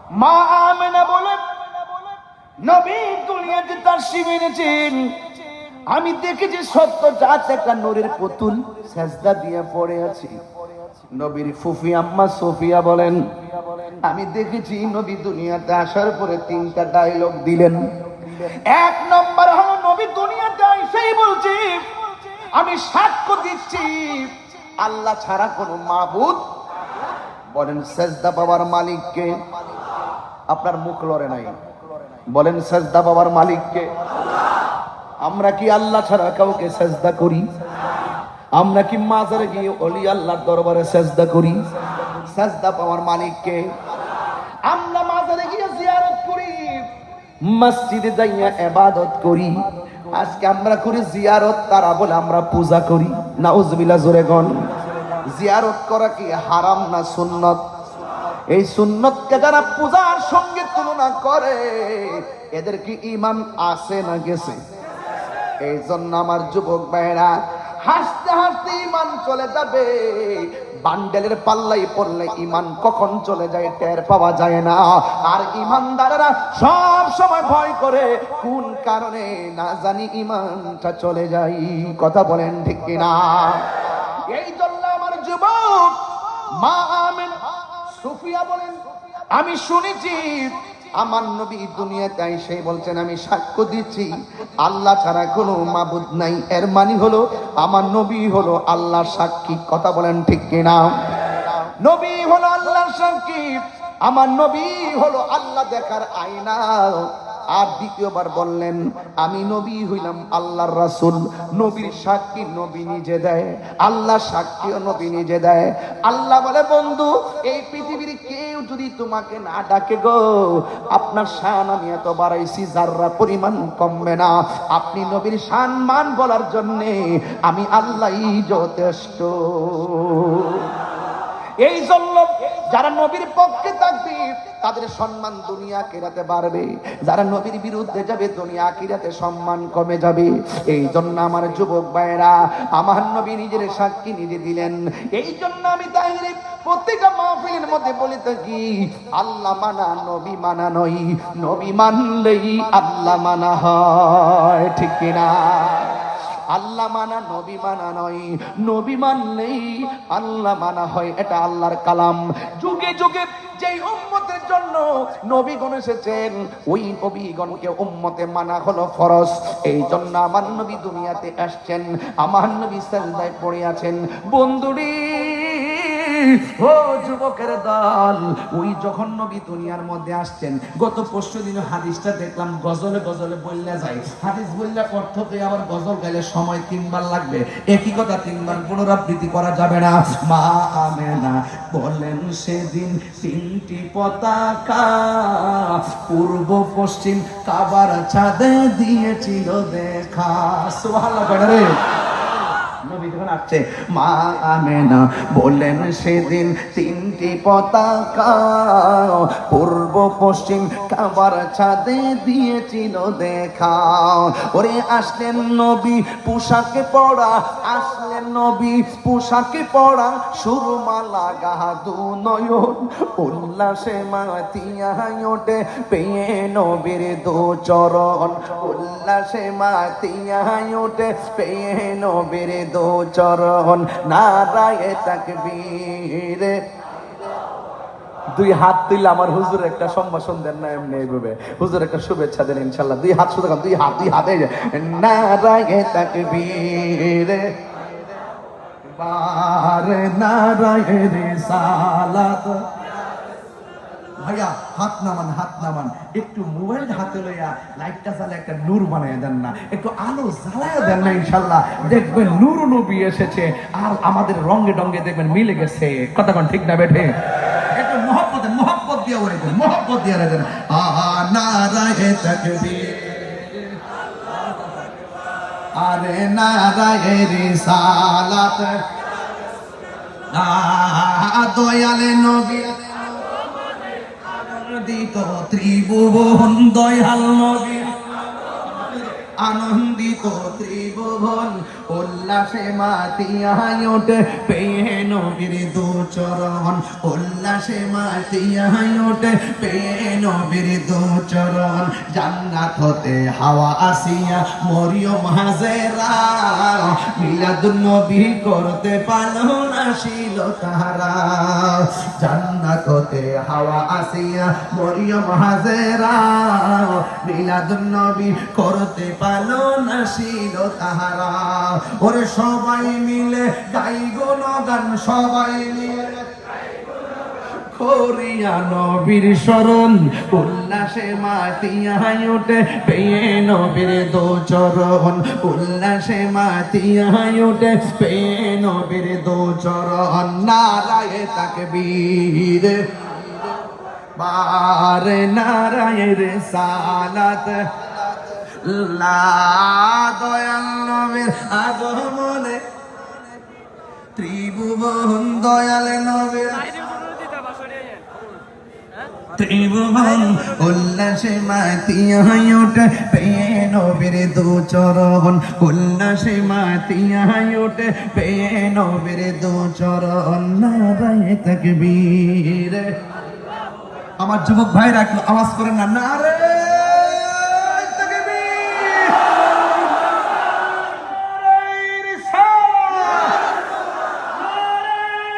মা আমেনা বলেন নবী দুনিয়াতে তাশরীফ এনেছেন, আমি দেখেছি সত্য জাত একটা নূরের পুতুল সেজদা দিয়ে পড়ে আছে। নবীর ফুফি আম্মা সোফিয়া বলেন আমি দেখেছি নবী দুনিয়াতে আসার পরে তিনটা ডায়লগ দিলেন। এক নম্বর হলো নবী দুনিয়াতে এসেই বলছি আমি সাক্ষ্য দিচ্ছি আল্লাহ ছাড়া কোনো মাবুদ, বলেন সেজদা পাওয়ার মালিককে। আপনার মুখ লড়ে নাই, বলেন সেজদা পাওয়ার মালিককে। আমরা কি আল্লাহ ছাড়া কাউকে সেজদা করি? আমরা কি মাজারে গিয়ে ওলি আল্লাহর দরবারে সেজদা করি? সেজদা পাওয়ার মালিককে। আমরা মাজারে গিয়ে জিয়ারত করি, মসজিদে যাইয়া ইবাদত করি। আজকে আমরা করি জিয়ারত, তারা বলে আমরা পূজা করি। নাউজুবিল্লাহ, জোরে গন। জিয়ারত করা কি হারাম না সুন্নত? এই সুন্নতকে যারা পূজার সঙ্গে তুলনা করে এদের কি ঈমান আছে না গেছে? এই জন্য আমার যুবক ভাইরা হাসতে হাসতে ঈমান চলে যাবে, বান্ডেলের পাল্লাই পড়লে ঈমান কখন চলে যায় টের পাওয়া যায় না। আর ঈমানদারেরা সব সময় ভয় করে কোন কারণে না জানি ঈমানটা চলে যায়। কথা বলেন ঠিক কিনা? এই জন্য আমার যুবক মা আমেনা সুফিয়া বলেন আমি শুনেছি আমার নবী দুনিয়াতে এসে বলছেন আমি সাক্ষ্য দিচ্ছি আল্লাহ ছাড়া কোনো মাবুদ নাই। এর মানে হলো আমার নবী হলো আল্লাহর সাক্ষী। কথা বলেন ঠিক কিনা? নবী হলো আল্লাহর সাক্ষী, আমার নবী হলো আল্লাহ দেখার আয়না। আর দ্বিতীয়বার বললেন আমি নবী হইলাম আল্লাহর রাসূল। নবীর সাক্ষী নবী নিজে দেয়, আল্লাহ সাক্ষীও নবী নিজে দেয়। আল্লাহ বলে বন্ধু এই পৃথিবীর কেউ যদি তোমাকে না ডাকে গো, আপনার শান আমি এত বাড়াইছি যাররা পরিমাণ কমবে না। আপনি নবীর শান মান বলার জন্য আমি আল্লাহই যথেষ্ট। এই জন্য যারা নবীর পক্ষে থাকবে তাদের সম্মান দুনিয়া আখিরাতে বাড়বে, যারা নবীর বিরুদ্ধে যাবে দুনিয়া আখিরাতে সম্মান কমে যাবে। এই জন্য আমার যুবক ভাইরা আমার নবী নিজের সাক্ষী নিজে দিলেন। এই জন্য আমি তাইরে প্রত্যেকটা মাহফিলের মধ্যে বলে থাকি আল্লাহ মানা নবী মানা নয়, নবী মানলেই আল্লাহ মানা হয়। ঠিক কিনা? আল্লাহ মানা নবী মানা নয়, নবী মানলেই আল্লাহ মানা হয়। এটা আল্লাহর কালাম। যুগে যুগে যেই উম্মতের জন্য নবীগণ এসেছেন ওই নবীগণকে উম্মতে মানা হলো ফরজ। এই জন্য আমার নবী দুনিয়াতে আসছেন, আমার নবী সাজদায় পড়ে আছেন। বন্ধুরি ও যুবকের দল, ওই যখন নবী দুনিয়ার মধ্যে আসছেন গত পরশু দিন হাদিসটা দেখলাম গজলে গজলে বললে যায়। হাদিস বললে অর্থ পেয়ে আবার গজল গাইলে সময় 3 বার লাগবে, একই কথা 3 বার পুনরাবৃত্তি করা যাবে না। মা আমেনা বলেন সেদিন 3টি পতাকা পূর্ব পশ্চিম কাবার ছাদে দিয়েছিল দেখা। সুবহানাল্লাহ রে। নবী যখন আসছে মা আমেনা বলেন সেদিন 3টি পতাকা পূর্ব পশ্চিম কাবার ছাদে দিয়েছিল দেখা। ওরে আসলেন নবী পোশাকে পড়া, আসলেন নবী পোশাকে পড়া, সুরমা লাগা দু নয়ন, উল্লাসে মাতিয়া ওঠে পেয়ে নবীর দু চরণ, উল্লাসে মাতিয়া ওঠে পেয়ে নবীর দো চরণ। নারায়ে তাকবীর। 2 হাত তুলে আমার হুজুর একটা সম্ভাষণ দেন না এমনি এইভাবে, হুজুর একটা শুভেচ্ছা দেন ইনশাআল্লাহ। 2 হাত শুধু 2 হাতে নারায়ে তাকবীর, বার নারায়ে রিসালাত। ভাইয়া হাত নামান, হাত নামান। একটু মোবাইল হাতে লইয়া লাইটটা জ্বালা একটা নূর বানিয়ে দেন না, একটু আলো জ্বালায় দেন না, ইনশাআল্লাহ দেখবেন নূর নবী এসেছে আর আমাদের রঙে ডঙ্গে দেখবেন মিলে গেছে। কথা কোন ঠিক না বেঠে? একটু মোহাব্বত দিয়ে ওরে দেন, মোহাব্বত দিয়ে দেন। নারায়ে তাকবীর, আরে নারায়ে রিসালাত। দয়ালে নবী দিত ত্রিভুবন, দয়াল নবী আনন্দিত ত্রিভুবন উল্লাসে মাতিয়ায় ওঠে পেয়ে নবীর দু চরণ উল্লাসে মাতিয়ায় ওঠে পেয়ে নবীর দু চরণ জান্নাত হতে হাওয়া আসিয়া মরিয়ম হাজেরা মিলাদুন নবী করতে পারলো না ছিল তারা জান্নাত হতে হাওয়া আসিয়া মরিয়ম হাজেরা মিলাদুন নবী করতে পারলো না ছিল তাহারা ওরে সবাই মিলে গাই গুণগান সবাই মিলে করিয়া নবীর শরণ উল্লাসে মাতিয়ায় ওঠে পেয়ে নবীর দো চরণ উল্লাসে মাতিয়ায় ওঠে পেয়ে নবীর দো চরণ নারায়ে তাকবীর বারে নারায়ে রিসালাত লা দয়াল নবীর আগমনে ত্রিভুবন দয়াল নবীর ত্রিভুবন উল্লাসে মাতিয়ায় ওঠে পেয়ে নবীর দু চরণ উল্লাসে মাতিয়ায় ওঠে পেয়ে নবীর দু চরণ নারায়ে তাকবীর আমার যুবক ভাইরা একটু আওয়াজ করেন না নারে